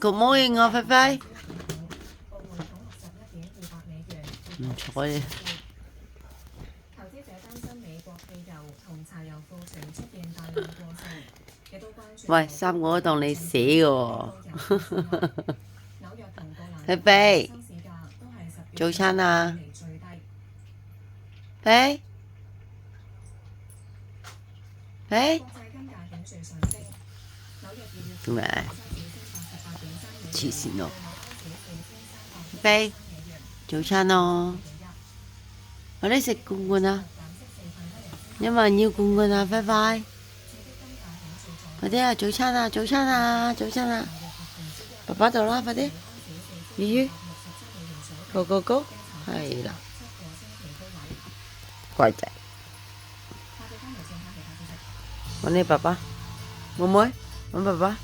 Good morning 啊，菲菲。唔睬你。喂，三個都當你寫嘅喎。菲菲，早餐啊？菲菲，做咩？黐線咯！菲菲，早餐咯。我哋食罐罐啊！有冇人要罐罐啊？菲菲，快啲啊！早餐啊！早餐啊！早餐啊！爸爸到啦，快啲！魚魚，go go go，係啦，乖仔，揾你爸爸，妹妹，揾爸爸。